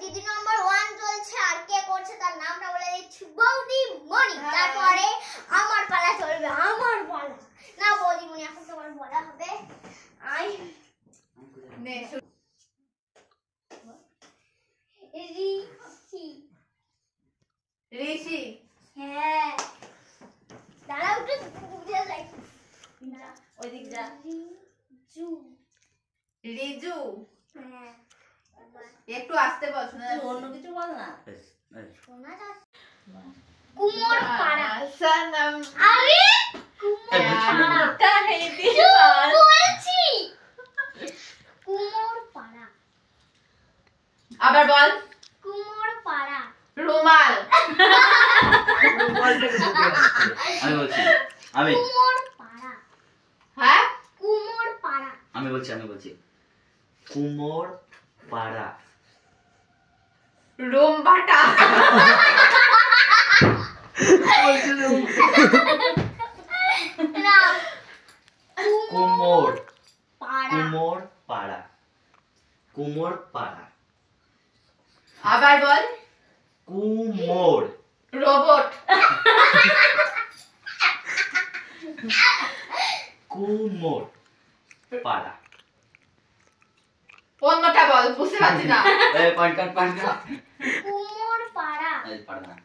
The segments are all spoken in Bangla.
দিদি নাম্বার 1 চলছে আর কে করছে তার নামটা বলে দিচ্ছি বৌদি মনি। তারপরে আমার পালা চলবে, আমার পালা না বৌদি মনি, এখন তোমার বলা হবে। আই নে ঋষি। ঋষি, হ্যাঁ দাঁড়াও একটু বুঝে যাই। ওইদিক যা। রিজু। রিজু, হ্যাঁ একটু আসতে বল, শোনা যাচ্ছে। অন্য কিছু বল না। শোনা যাচ্ছে। কুমোর পাড়া। সনম আরে কাহে চুপ বলছি। কুমোর পাড়া। আবার বল। কুমোর পাড়া। রুমাল। আমি বলছি, আমি কুমোর পাড়া। হ্যাঁ, কুমোর পাড়া। আমি বলছি কুমোর পাড়া। রুমবাটা। না কুমোর পাড়া। কুমোর পাড়া। কুমোর পাড়া। আবার বল। কুমোর রোবট। কুমোর পাড়া। অন্যটা বল, বুঝতে পারছি না। এই পান কাট। কুমোর পাড়া। এই পাড়া না।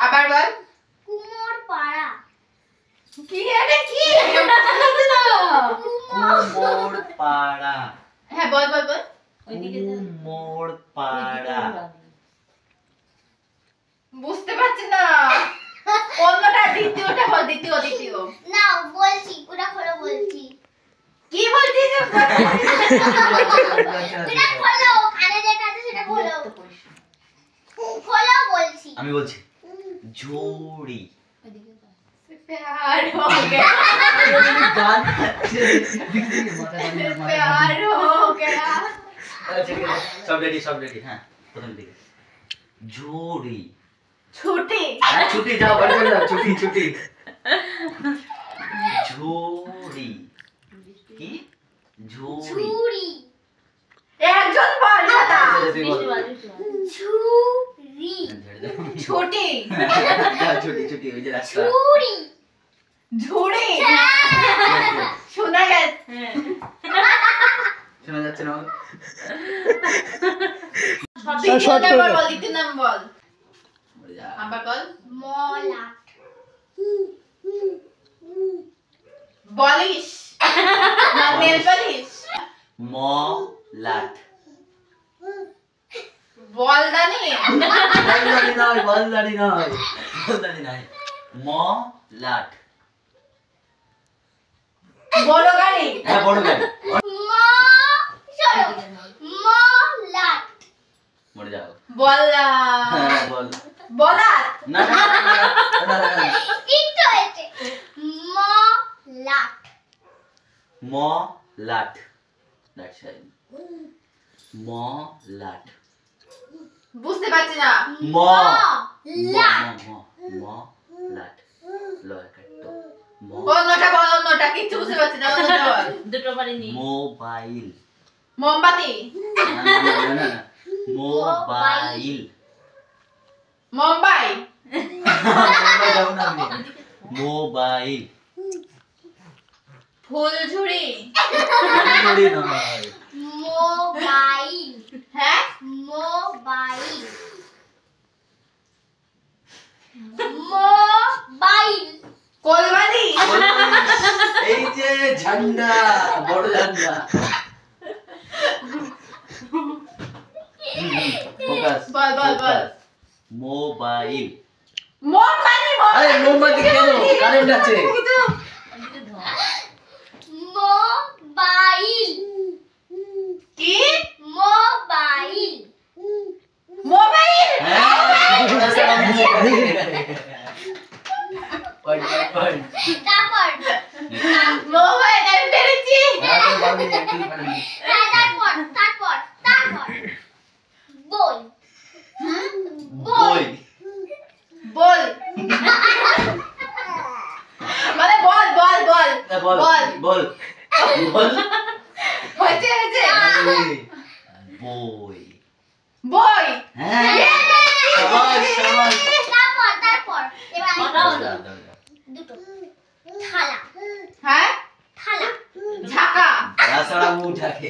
আবার বল। কুমোর পাড়া। কি এটা কি? বুঝতে না। কুমোর পাড়া। হ্যাঁ বল বল বল। ওইদিকে যা। কুমোর পাড়া। বুঝতে পারছি না। অন্যটা দ্বিতীয়টা বল, দ্বিতীয়। না বলছি, ওটা খোলো বলছি। কি বলছিস? ওটা খোলো, কানে যেটা আছে সেটা খোলো। খোলো বলছি। আমি বলছি ঝুড়ি। ওইদিকে যা। प्यार हो गया, प्यार हो गया। সব রেডি হ্যাঁ প্রথম দিকে ঝুড়ি। छुट्टी। ছুটি যাও বাড়ি চলে যাও। ছুটি ঝুড়ি। কি ঝুড়ি? ঝুড়ি। একজন বল দাদা। বৃষ্টি বাল। ঝুড়ি। छुट्टी। ছুটি ওই যে রাস্তা। ঝুড়ি। झुड़ी। শোনা গেছে। শোনা যাচ্ছে না? দ্বিতীয় নাম্বার বল, দ্বিতীয় নাম্বার বল। আবার বল। মলাট। বলিশ না নেল পালিশ? মলাট। বলদানি। বলদানি নয় মলাট। বড় গাড়ি। হ্যাঁ বড় গাড়ি। মলাট। মরে যাও। বলা। হ্যাঁ বল। বলাত। না একটু হয়েছে। মলাট। মলাট। That's right. মলাট। বুঝতে পারছি না। মলাট। মলাট। লয় কাটো। অন্যটা বল, অন্যটা কিচ্ছু বুঝতে পারছি না। অন্যটা বল। দুটো পারিনি। মোবাইল। মোমবাতি। না মোবাইল। মুম্বাই। মোবাইল। ফুলঝুরি। মোবাইল। হ্যাঁ, মোবাইল। মোবাইল। কোলবালি। এই যে ঝান্ডা, বড় ঝান্ডা। ফোকাস। বল বল বল। মোবাইল। মোমবাতি। আরে মোমবাতি কেন? কারেন্ট আছে। ওইদিকে ধর। মোবাইল। কি? মোবাইল। মোবাইল। হ্যাঁ পয়েন্ট। তারপর মোবাইল আমি পেরেছি। তারপর বই। বই। বল। মানে বল বল বল বল বল। বল বল। হয়েছে হয়েছে। বই বই হ্যাঁ শাবাশ শাবাশ তারপর এবার আমি কটা হলো? দাও, দাও, দাও। দুটো থালা হ্যাঁ থালা ঝাঁকা তাছাড়া মুখ ঢাকে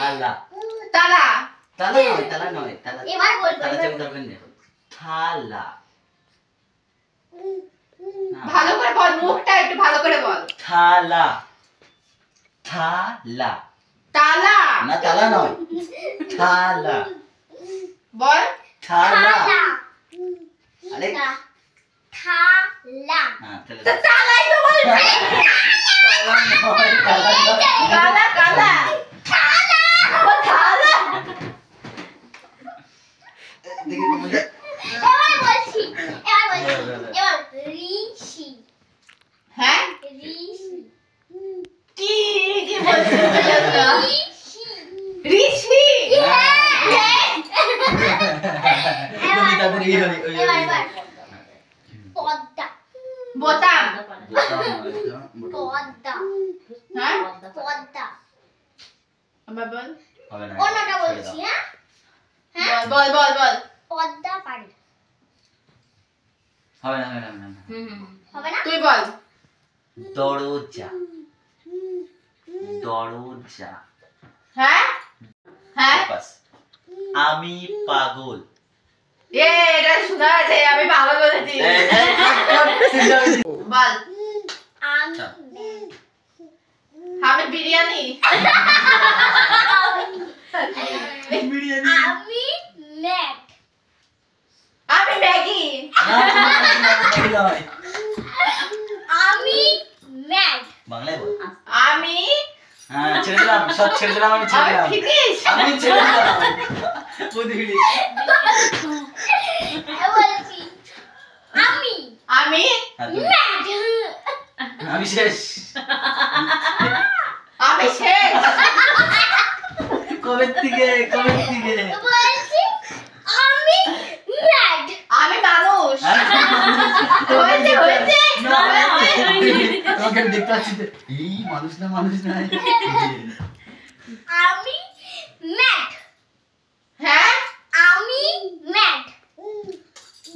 আল্লাহ তালা তালা নয় তালা এবার বলবো, তালা এবার চাবি দরকার নেই থালা না, ভালো করে বল মুখটা একটু ভালো করে বল থালা থালা তালা না তালা নয় থালা বল থালা থালা আরে থালা হ্যাঁ তাহলে তো তালাই তো বলছি তালা নয় তালা নয় কালা কালা ও তালা দেখি কমে এবার বলছি বলো। এবার ঋষি হ্যাঁ ঋষি কি কি বলছিস ঋষি ঋষি তুমি তাদের এই হই ওই এবার পদ্মা বোতাম পদ্মা হ্যাঁ পদ্মা আবার বল হবে না অন্যটা বলছি হ্যাঁ হ্যাঁ বল বল বল পদ্মা পাড়ি হবে না হবে না তুই বল দরজা দরজা হ্যাঁ হ্যাঁ বাস আমি পাগল এটা শোনা আছে আমি পাগল বলেছি বল আমি বিরিয়ানি আমি ম্যাট আমি ম্যাগি আমি ম্যাট বাংলায় বল আমি হ্যাঁ ছেড়ে দিলাম সব ছেড়ে দিলাম আমি ছেড়ে দিলাম ফিনিশ আমি ছেড়ে দিলাম বুঝলি বলছি আমি আমি হ্যাঁ, তুমি। ম্যাট আমি শেষ আমি শেষ কবে থেকে বলছি আমি ম্যাট আমি মানুষ হয়েছে হয়েছে তোমাকে আমি দেখতে পাচ্ছি যে, এই মানুষ না আমি ম্যাট হ্যাঁ আমি ম্যাট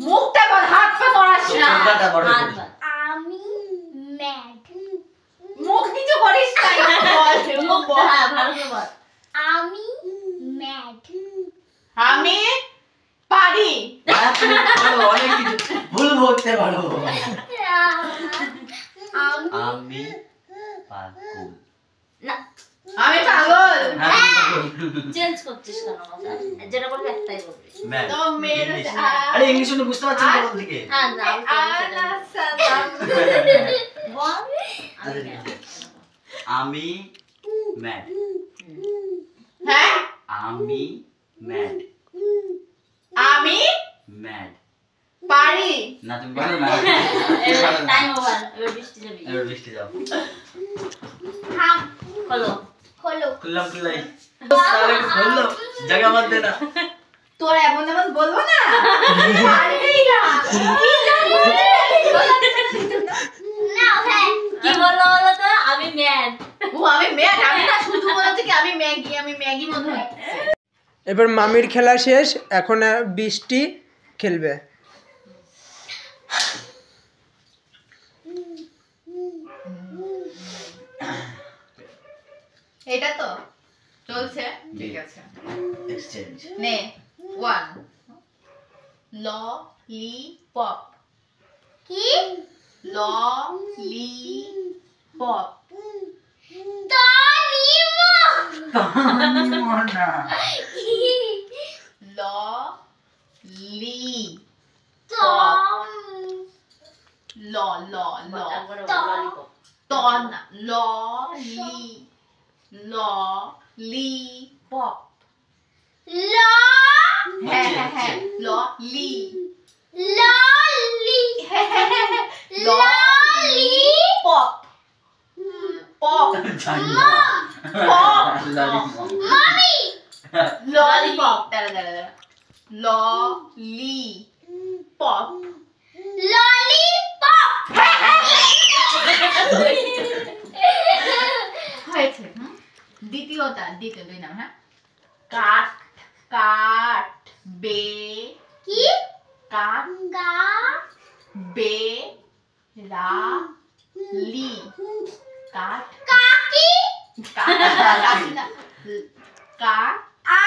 মুখটা বল হাত পা তোড়াস না চোখটা বড় করে। আমি ম্যাট মুখ কিছু করিস না বল মুখ বল হ্যাঁ ভালো করে বল আমি ম্যাট আমি পারি হ্যাঁ, তুমি পারো, অনেক কিছু ভুল বলতে পারো আমি পাগল না আমি পাগল হ্যাঁ, তুমি পাগল। চেঞ্জ করছিস কেন কথা যেটা বলবি একটাই বলবি ম্যাম, তো মেরে ইংলিশ। যা। আরে ইংলিশ শুনে বুঝতে পারছি না কোথা থেকে হ্যাঁ না আনা সালাম বল আচ্ছা, ঠিক আছে। আমি ম্যাড হ্যাঁ আমি ম্যাড আমি ম্যাড পারি না তুমি পারো না টাইম ওভার এবার বৃষ্টি যাবি এবার বৃষ্টি যাও হাম হলো হলো খুললাম খুললাই সালে খুললো জায়গা মত দে না তোর এমন বলবো না পারবেই না না ভাই কি বললো বলো তো আমি ম্যাড ও আমি ম্যাড আমি না শুধু বলেছি কি আমি ম্যাগি মনে হয় এবার মামির খেলা শেষ এখন বৃষ্টি খেলবে এটা তো চলছে ঠিক আছে এক্সচেঞ্জ নে 1 ল লি পপ কি ল লি পপ তানিমো না ল লি তম ল ল ল একবার তো। ললিপপ তন ল লি পপ ল হ্যাঁ হ্যাঁ হ্যাঁ ল লি ললি ললি পপ পপ জানি না পপ ললিপপ মামি ললিপপ দাঁড়া ল লি পপ ললিপপ হয়েছে দ্বিতীয় 2 নাম হ্যাঁ কাঠ কাঠ বে কি কাঠ গা বে রা লি কাঠ কাকি কাঠ না কাঠ আ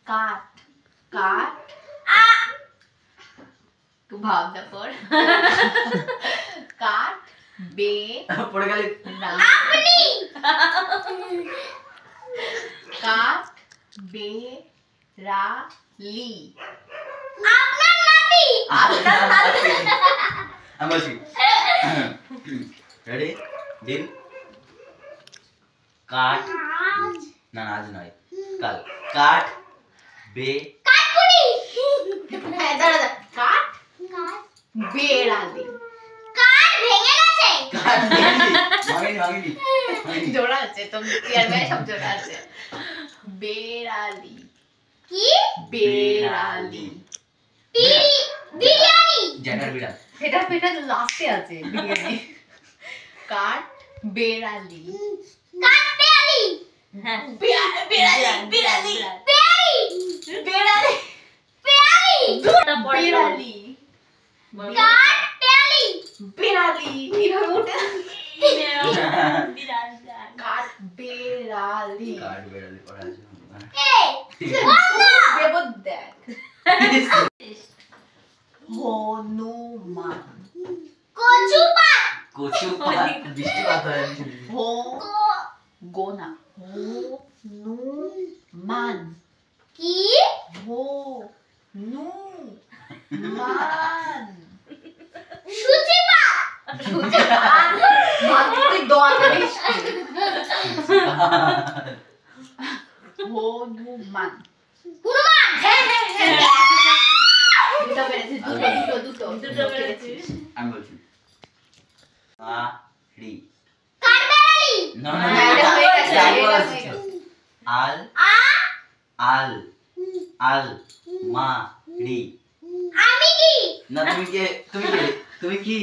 কাঠ কাঠ আ तू भावना पर काट बे পড়ে গেলে रा আপনি काट बे रा ली আপনার নাতি আমি বলছি রেডি ডিল কাঠ না আজ নয় কাল কাঠ বে কাকুরি है दादा काट কাঠ बेड़ा ली কাঠ ভেঙে গেছে কাঠ ভাঙিনি जोड़ा আছে तुम यार मैं सब जोड़ा আছে बेड़ा ली কি बेड़ा ली বিরিয়ানি জেনার বিড়াল সেটা পেটা লাস্টে আছে বিরিয়ানি কাট বেড়া লি কাঠ পেয়ালি হ্যাঁ বিড়ালি বিড়ালি পেয়ালি বেড়ালি পেয়ালি দুটো পড়ে বেড়ালি কাঠ পেয়ালি বেড়ালি কিভাবে উঠে বিড়াল কাট বেড়ালি কাঠ বিড়ালি পড়া আছে এ বন্ধ দেবো দেখ হনুমান কচু পাত কচু পাত বৃষ্টি পাত হয় হো কো গোনা হনুমান কি হো নু মান সুচি পাত তুই দোয়া করিস হনুমান হনুমান দুটো পেরেছি দুটো দুটো পেরেছিস। আমি বলছি আড়ি কাঠ পেয়ালি না হ্যাঁ, এটা হয়ে গেছে, যাই এটা বলা হয়ে শিখো। গেছে। আল আ আল আল মা রি আমি কি না তুমি কি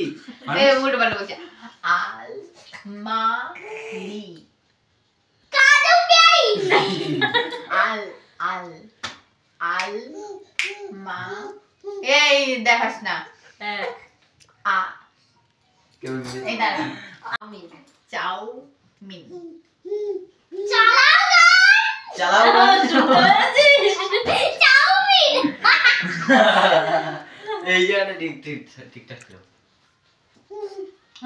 এ উল্টো পাল্টা বলছে আল মা লি কাজু পেয়ালি আল আল আল মা এই দেখাস না হ্যাঁ আ কেউ এই দাঁড়া আমি চাউ মিন চালাও চালাও চাউমিন এই জায়গাটা ঠিকঠাক ছিল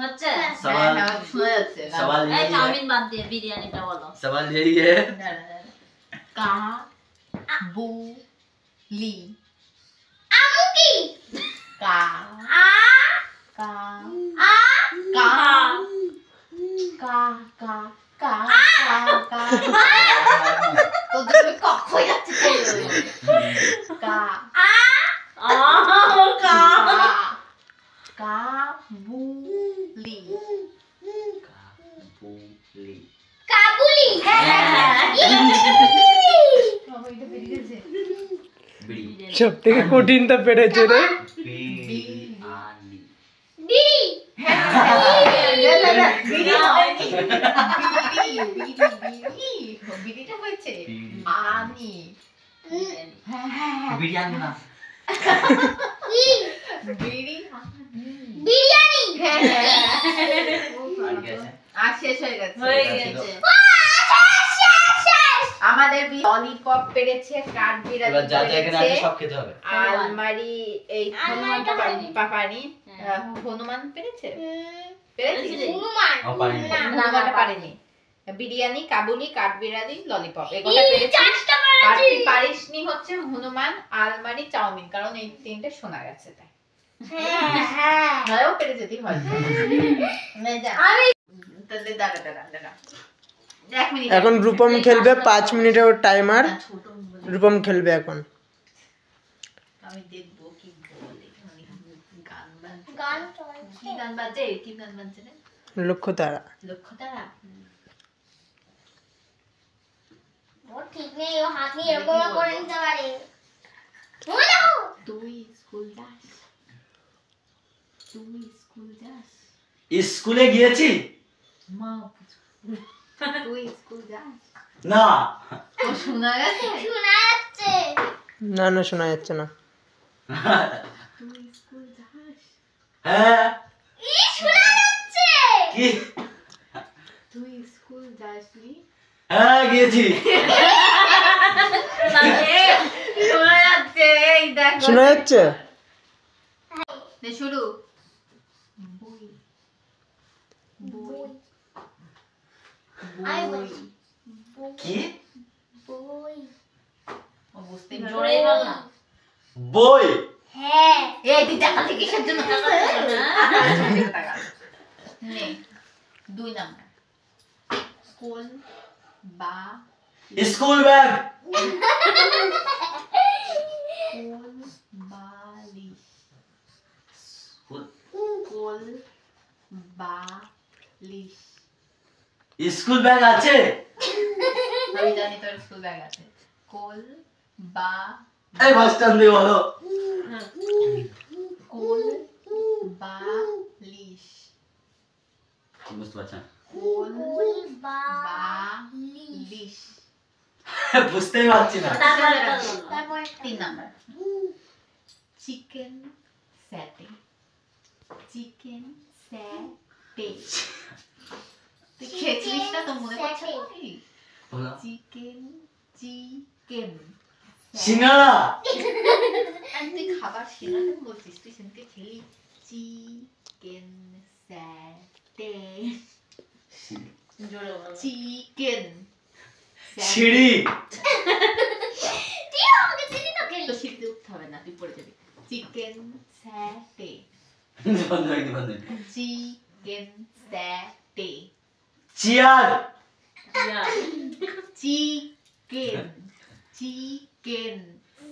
হচ্ছে सवाल হ্যাঁ, শোনা যাচ্ছে सवाल এই यही है চাউমিন বাদ দিয়ে বিরিয়ানিটা বলো सवाल यही है দাঁড়া, দাঁড়া। কা বু লি আমু কি কা আ কা আ কা কা কা কা কা কা তোদের কক হয়ে যাচ্ছে কা আ কা কা বু লি काबुली কাবুলি সবাইটা বেরিয়ে গেছে बिड़ी সব থেকে কঠিনটা পেরেছে রে बिरयानी বিড়ি বিড়িটা হয়েছে আনি बिरयानी ना কি বিড়ি বিরিয়ানি और कैसे আর শেষ হয়ে গেছে হয়ে গেছে আমাদের ললিপপ পেরেছে কাঠ বিড়ালি এবার যা যা এখানে আছে সব খেতে হবে আলমারি এই আলমারিটা হয়নি। পাপানি হ্যাঁ। হনুমান পেরেছে পেরেছে পেরেছে। হনুমান ও পারিনি। না হনুমানটা পারেনি বিরিয়ানি কাবুলি কাঠ বিড়ালি ললিপপ এগুলো এই পেরেছে চারটা আর পেরেছি তুই পারিসনি হচ্ছে হনুমান আলমারি চাউমিন কারণ এই তিনটে শোনা গেছে তাই হ্যাঁ হ্যাঁ পেরেছে তুই ভালো আমি তাহলে দাঁড়া দাঁড়া দাঁড়া এক মিনিট এখন রূপম খেলবে 5 মিনিটের টাইমার ছোট রূপম খেলবে এখন আমি দেখবো কি বলে গান বাজছে গান কি গান বাজছে কি গান বাজছে রে লক্ষ্য তারা লক্ষ্য তারা ও ঠিক নেই ও হাত নিয়ে এরকম করে নিতে পারে মনে দেখো তুই স্কুল যাস তুই স্কুল যাস স্কুলে গিয়েছি মা তুই স্কুল যাস? না ও শোনা গেছে? শোনা যাচ্ছে। না না শোনা যাচ্ছে না। তুই স্কুল যাস? হ্যাঁ শোনা যাচ্ছে। কি তুই স্কুল যাসনি? হ্যাঁ গিয়েছি শোনা যাচ্ছে, এই দেখ শোনা যাচ্ছে? নে শুরু। বই বই আমি বই বলছি। কি বই। ও বুঝতে জোরে বল না। বই হ্যাঁ। এই তুই দেখা থেকে কিসের জন্য নে 2 নাম্বার। স্কুল বা স্কুল ব্যাগ স্কুল বালিশ স্কুল বালিশ। স্কুল ব্যাগ আছে আমি জানি তোর স্কুল ব্যাগ আছে। কোল বা এই বাস স্ট্যান্ড দিয়ে বলো কোল বালিশ বুঝতে পারছেন কোল বই বা বালিশ। বুঝতেই পারছি না তারপর 3 নাম্বার। Chicken স্যাটে chicken স্যাটে। তুই খেয়েছিস না তো মনে পড়ছে না কি? বলো চিকেন চিকেন সিঙ্গারা আর তুই খাবার সেরাতে বলছিস, তুই সেদিনকে খেলি চিকেন স্যাটে জোরে বল। চিকেন সিঁড়ি তুই আমাকে চিনি তো খেলি। তো সিঁড়িতে উঠতে হবে না, তুই পড়ে যাবি। চিকেন স্যাটে বন্ধ হয়নি বন্ধ হয়নি চিকেন স্যাটে চেয়ার ইয়া। Chicken chicken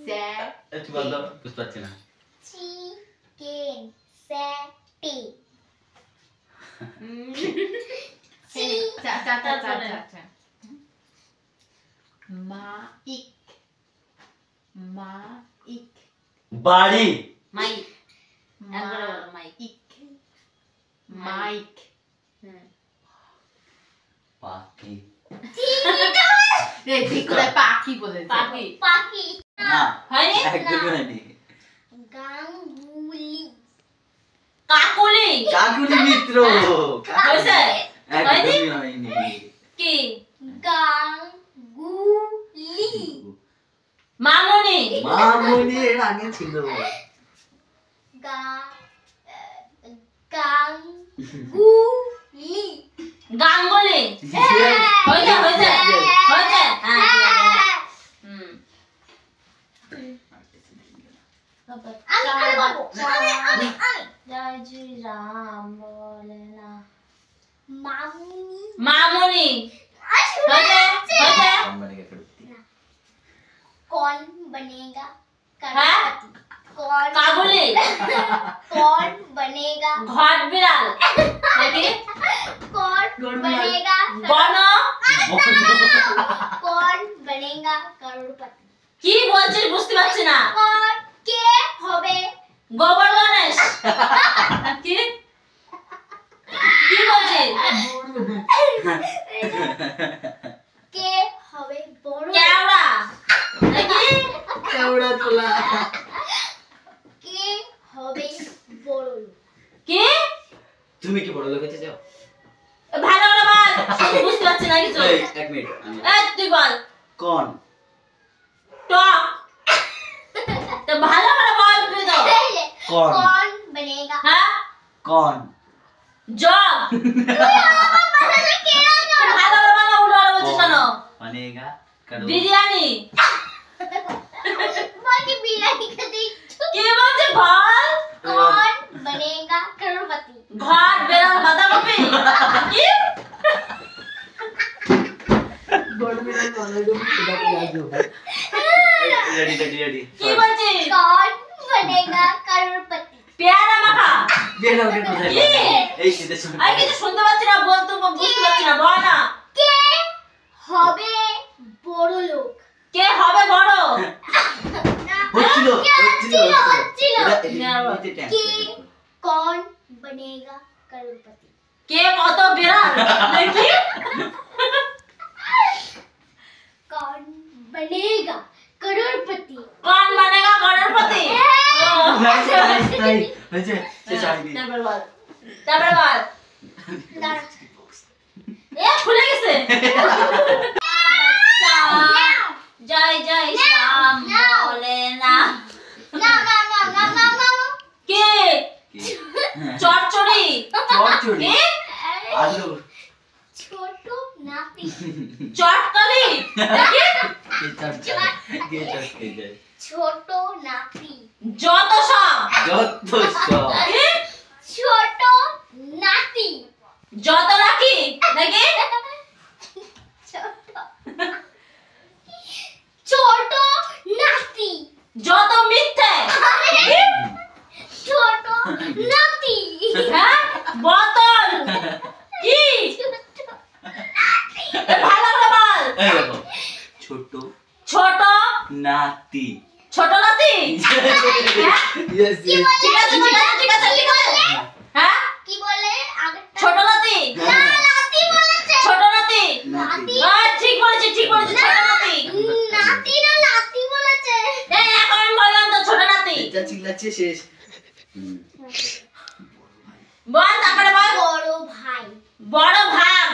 স্যাটে। একটু বন্ধ বুঝতে পারছি না চিকেন স্যাটে। চা চা চা চা চা। মাইক মাইক বাড়ি মাইক। একবারে বলো মাইক। মাইক হুম। পাখি এই ঠিক করে পাখি বলেছে। পাখি। পাখি। না হয়নি? একদমই হয়নি গাঙ্গুলি। কাকুলি। কাকুলি মিত্র হয়েছে? একদমই হয়নি কি? গাঙ্গুলি। মামুনি। মামুনি এর আগে ছিল গাঙ্গুলি। গাঙ্গুলি। হয়েছে হয়েছে হয়েছে। হ্যাঁ। হুম। আমি বলবো। আমি জয় শ্রী রাম বলে না। মামুনি। মামুনি। শোনা হয়েছে যাচ্ছে। হয়েছে। কোম্পানিকে করতে कौन बनेगा हाँ? करोड़पति? कौन কাবুলি। कौन बनेगा ঘট বিড়াল। নাকি? कौन बनेगा বন। कौन बनेगा करोड़पति? কি বলছিস বুঝতে পারছি না। कौन के होबे গোবর গণেশ। কি? কি বলছিস? के होबे बड़ो কেওড়া। নাকি? কেওড়া তোলা के होबे बड़ो কি? তুমি কি বড় লোক হতে চাও ভালো করে বল। বুঝতে পারছি না কিছু। এই এক মিনিট আমি এই তুই বল। কোন টক। তো ভালো করে বল তুই তো। कौन कौन बनेगा হ্যাঁ? कौन জগ। ভালো করে বল, উল্টো করে বলছিস কেন? बनेगा करो বিরিয়ানি। बाकी बिरयानी का देख কি বলছিস বল? कौन बनेगा करोड़पति? ঘট বেড়াল বাঁধাকপি। কি? रेडी रेडी रेडी কি বলছিস? कौन बनेगा करोड़पति? পেয়ারা মাখা। ये ना उठे कोথায় কি? এই শীতে শুনে আর কিছু শুনতে পাচ্ছি না, বলতে বুঝতে পারছি না, বল না। কে হবে বড় লোক? কে হবে বড়? হচ্ছিল হচ্ছিল। এটা কে? নিতে কে कौन बनेगा करोड़पति? কে কত বেড়াল? নাকি? बनेगा करोड़पति। कौन बनेगा करोड़पति? তারপর বল। এ খুলে গেছে। জয় জয় শ্যাম বলে না। কে? চড়চড়ি। চড়চড়ি। কে? আলু। छोटू नाती। চটকলি। কে? কে চটকে छोटू नाती। যত সব। যত সব। কে? छोटू नाती। যত রাখি নাকি? छोटू नाती। যত মিথ্যে। छोटू नाती। হ্যাঁ? বোতল। কি? ভালো করে বল। এই দেখো ছোট ছোট নাতি। ছোট নাতি। ইয়েস ঠিক আছে ঠিক আছে ঠিক আছে ঠিক আছে। হ্যাঁ? কি বলে আগেরটা? ছোট নাতি। না নাতি বলেছে। ছোট নাতি। নাতি। ঠিক বলেছি ছোট নাতি। নাতি না নাতি বলেছে। এই এখন আমি বললাম তো ছোট নাতি। এটা চিল্লাচ্ছে শেষ। বল তারপরে বল। বড় ভাই। বড় ভাগ।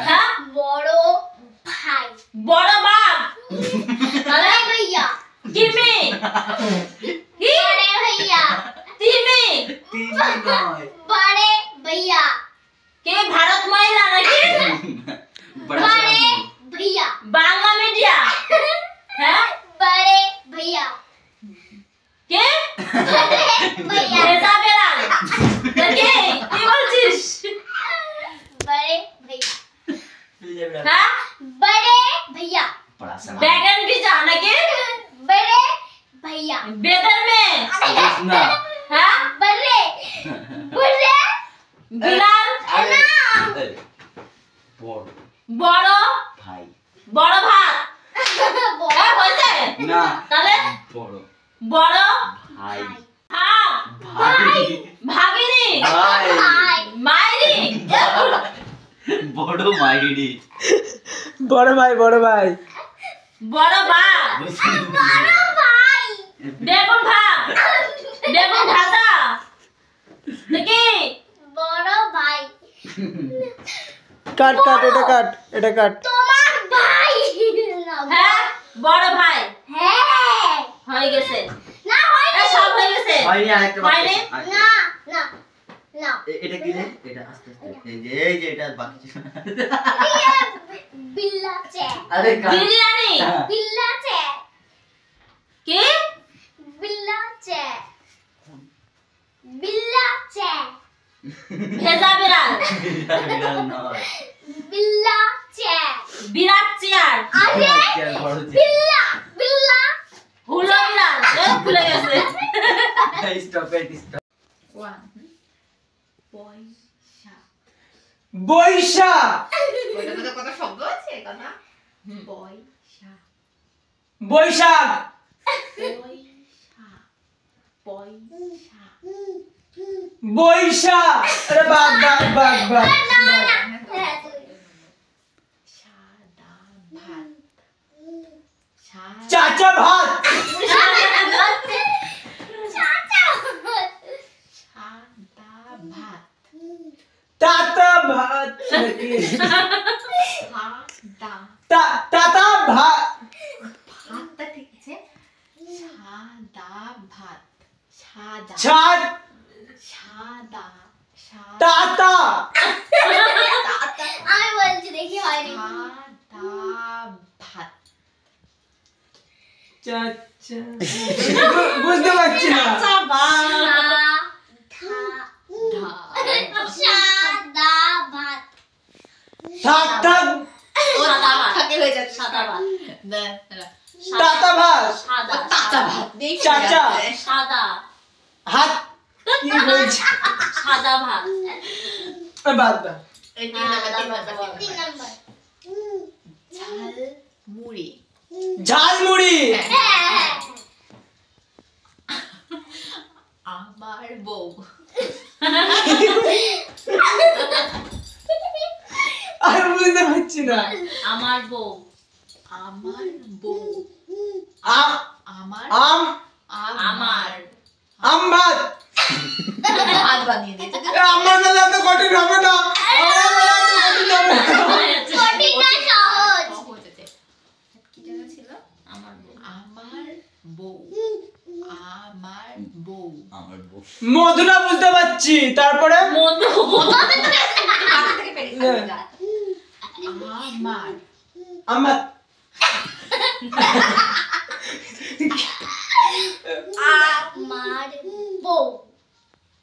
হ্যাঁ? বড় ভাই। বড় বাপ। बड़े भैया। কিমি। কি? बड़े भैया। তিমি। তিমি নয়। बड़े भैया। কে ভারত মহিলা নাকি? বড় बड़े সামনে। भैया। বাংলা মিডিয়া। হ্যাঁ? बड़े भैया। কে? बड़े भैया। ভেজা বেড়াল। নাকি? কি বলছিস? बड़े भैया। হ্যাঁ? बड़े भैया। बड़ा सामान। बैगन भी जाना के? बड़े भैया। बेदर में। ना। हाँ? बड़े बड़े बिलाल। अरे ना। बड़ बड़ो भाई। बड़ो भात। बड़े হ্যাঁ হয়েছে? ना তাহলে बड़ বড় भाई। ভাগ। भाई। ভাগিনী। भाई। भाई। মাইরি। বড় মাইরি। বড় ভাই বড় ভাই। বড় ভাগ। बड़ा भाई। বেগুন ভাগ। বেগুন ভাজা। নাকি? बड़ा भाई। কাট কাট এটা কাট এটা কাট। তোমার ভাই না। হ্যাঁ? বড় ভাই। হ্যাঁ। হয়ে গেছে। না হয়নি। এ সব হয়ে গেছে। হয়নি আরেকটা হয়নি? বাকি। না না না। এটা কি রে? এটা আস্তে আস্তে। এই যে এটা বাকি ছিল। ये बिल्ला चे। আরে কাট। বিরিয়ানি। बिल्ला चे। কি? बिल्ला चे। बिल्ला चे। ভেজা বিড়াল। বিড়াল নয়। बिल्ला चे। বিরাট চেয়ার। अरे চেয়ার বড় চেয়ার। बिल्ला बिल्ला। হুলো বিড়াল। এ খুলে গেছে। Stop it stop. বৈশাখ। কত শব্দ আছে কথা? বৈশাখ। বৈশাখ। বৈশাখ। আরে বাদ বাদ বাদ বাদ। চাচা ভাত। তাতা ভাত। তাতা ভাত। ছাদ। তাতা। আমি বলছি দেখি হয়নি। চাচা বুঝতে পারছি না। সাদা ভাত। থাক থাক। সাদা ভাত। তাতা ভাত। সাদা ভাত। চাচা সাদা। হাত। কি বলছি? সাদা ভাত। বাদ বাদ। 3 নম্বর। ঝালমুড়ি। হ্যাঁ। আমার বউ। আর বুঝতে পারছি না। আমার বউ। আমার বউ আম আমার আম আমার আম ভাত ভাত বানিয়ে দিয়েছে আমার বেলা তো কঠিন হবে না আমার বেলা তো কঠিন হবে না কঠিন না সহজ। সহজ আছে। কি জায়গা ছিল? আমার বউ আমার বউ আমার বউ মধুরা বুঝতে পারছি তারপরে মাথা থেকে পেরে খাবে যা। আমার আমার আমার বউ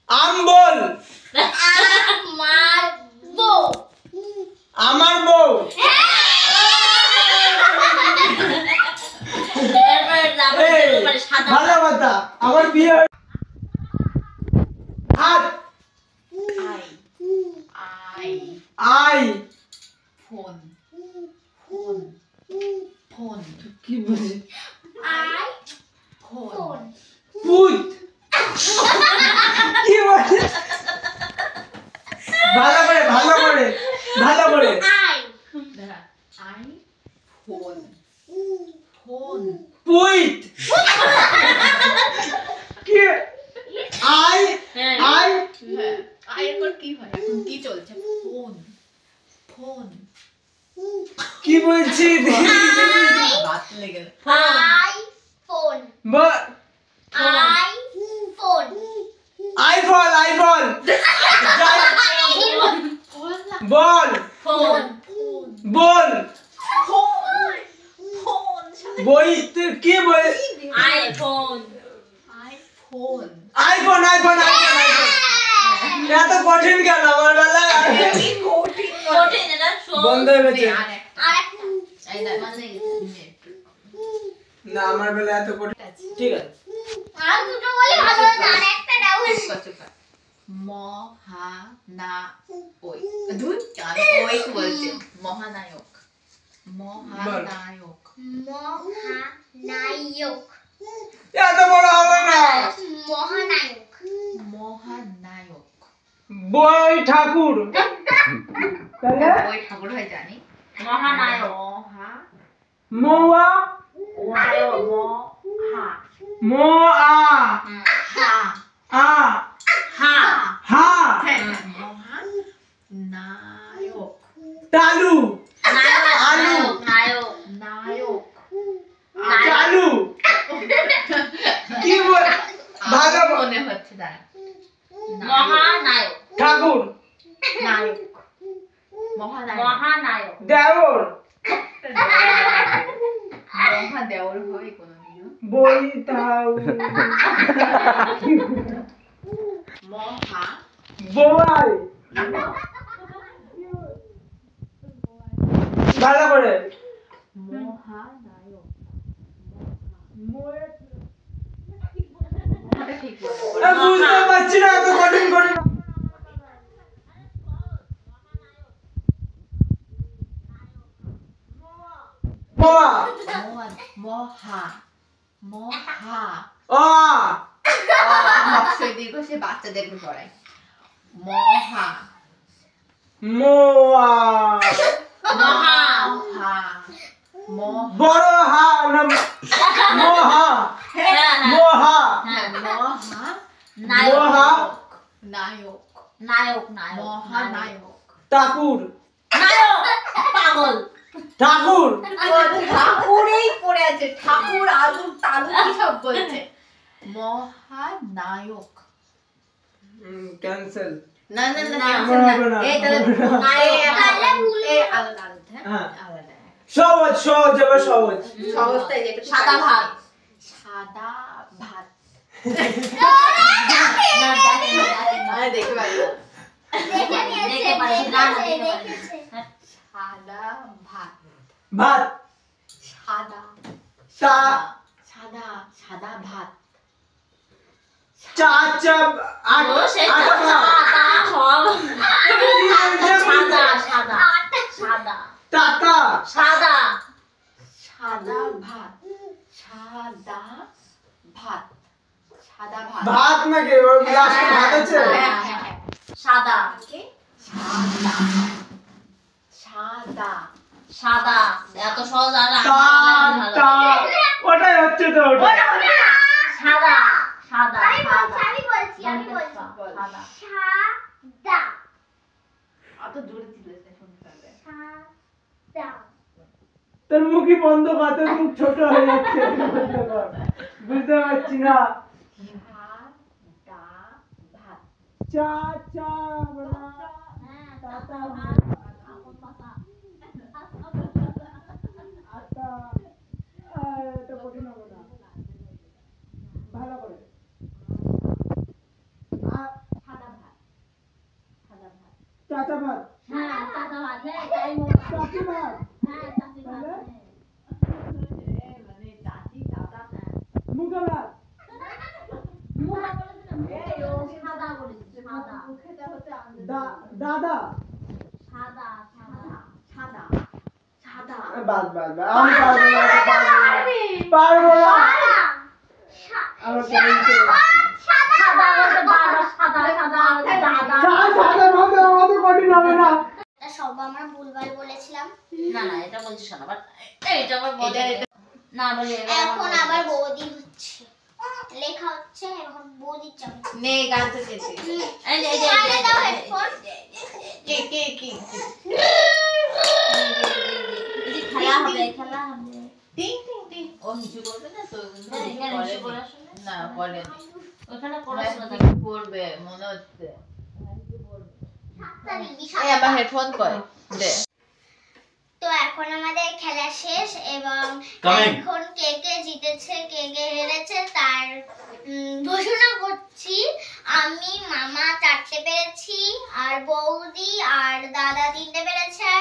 আম বল আমার বউ আমার বউ এই, ভালো কথা আমার বিয়ে হয়ে- হাত I I I phone phone phone কি বুঝি আই ফোন ফোন পুত কি বলে ভালো করে ভালো করে ভালো করে আই দাঁড়া আই ফোন ফোন পুইত কি আই আই হ্যাঁ আয়ের পর কি হয় এখন কি চলছে ফোন ফোন কি বলছি বাত লেগে গেল আই ফোন ব- আই ফোন আইফল আইফল ফোন না বল ফোন বল ফোন ফোন বই কি বল iPhone iPhone iPhone iPhone iPhone iPhone এত কঠিন কেন আমার বেলায় কঠিন এটা বন্ধ হয়ে গেছে আরেকটা এই না মানে না আমার বেলায় এত কঠিন ঠিক আছে আর দুটো বলে ভালো হতো আরেকটা দাও মহানায়ক ধুর কাল ওই বলছে মহানায়ক মহানায়ক মহানায়ক এত বড় হবে না মহানায়ক মহানায়ক বই ঠাকুর তাহলে ওই ঠাকুর হয় জানি মহানায়ক মোয়া নায়ক মোয়া হা আ হা হা মহানায়ক তালু নায়ক আলু। নায়ক নায়ক চালু কি বল ভালো বল। মনে হচ্ছে দাঁড়া মহানায়ক ঠাকুর নায়ক মহানায়ক মহানায়ক দেওর মহাদেওর হয় কোনদিন বই তাও মহা বই ভালো করে মহানায়ক ঠিক বুঝতে পারছি না এত কঠিন কঠিন মোয়া মহা মহা অ অক্ষয় দীর্ঘ সে বাচ্চাদেরকে পড়ায় মহা মোয়া মহা মহা বড় হা না মোহা মোহা মহা মোহা নায়ক নায়ক নায়ক মহানায়ক ঠাকুর নায়ক পাগল ঠাকুর ঠাকুরই পড়ে আছে ঠাকুর আলু তালু কি সব বলছে মহানায়ক ক্যান্সেল না না না আমার হবে না। এই তাহলে নায়ক তাহলে ভুল এই আলাদা আলাদা হ্যাঁ। আলাদা সহজ সহজ এবার সহজ সহজটাই যেটা সাদা ভাত সাদা ভাত না দেখে পারি দেখে নিয়েছে দেখে পারি, না, না, দেখে পারি। দেখেছে সাদা ভাত ভাত সাদা তা সাদা সাদা ভাত চা চা আট ও সেটা আট সাদা সাদা সাদা টাটা সাদা সাদা ভাত সাদা ভাত সাদা ভাত ভাত নাকি ওই লাস্টে ভাত আছে হ্যাঁ, হ্যাঁ, হ্যাঁ। সাদা সাদা সাদা সাদা সাদা এত সহজ আর তা তা ওটাই হচ্ছে তো ওটা সাদা সাদা আমি বলছি সাদা সাদা অত জোরে চিল্লাতে শুনতে হবে। সাদা তোর মুখই বন্ধ কর, তোর মুখ ছোট হয়ে যাচ্ছে বুঝতে পারছি না। দা ভাত চা চা বলা তাতা ভাত আপন পাতা আটা এটা কঠিন হবে না ভালো করে সাদা ভাত সাদা ভাত চাচা ভাত হ্যাঁ সাদা ভাত হ্যাঁ তাই চাচি ভাত হ্যাঁ চাচি ভাত মানে চাচি দাদা মুগা ভাত মুখা বলেছিলাম এই ও সাদা বলেছে সাদা মুখেটা হচ্ছে দাদা সাদা সাদা সাদা সাদা বাদ বাদ বাদ আমি পারবো না আমার কাছে সাদা বলতে বাবা সাদা সাদা দাদা চা সাদা ভাত আমাদের কঠিন হবে না। সব আমরা ভুলভাল বলেছিলাম। না না এটা বলছিস না বাট এটা আবার বলে না বলে এখন আবার বৌদি হচ্ছে লেখা হচ্ছে এখন বৌদির চামচ নে গানটা যেতে এই যে দাও হেডফোন কে কে কি খেলা হবে খেলা হবে টিং টিং টিং ও নিচু করবে না তো এখানে নিচু করে আসলে? না করে ওখানে পড়াশোনা করবে মনে হচ্ছে বিশাল এই আবার হেডফোন কর দে তো এখন আমাদের খেলা শেষ এবং Coming. এখন কে কে জিতেছে কে কে হেরেছে তার ঘোষণা করছি। আমি মামা 4টে পেরেছি আর বৌদি আর দাদা 3টে পেরেছে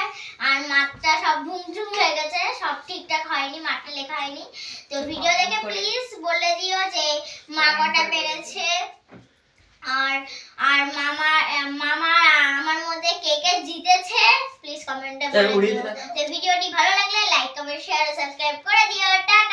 আর মাত্রা সব ভুমঝুম হয়ে গেছে, সব ঠিকঠাক হয়নি, মাত্রা লেখা হয়নি। তো ভিডিও দেখে প্লিজ বলে দিও যে মা কটা পেরেছে আর আর মামা আমার মধ্যে কে কে জিতেছে প্লিজ কমেন্টে বলে দিও। তো ভিডিওটি ভালো লাগলে লাইক কমেন্ট শেয়ার ও সাবস্ক্রাইব করে দিও। টাটা।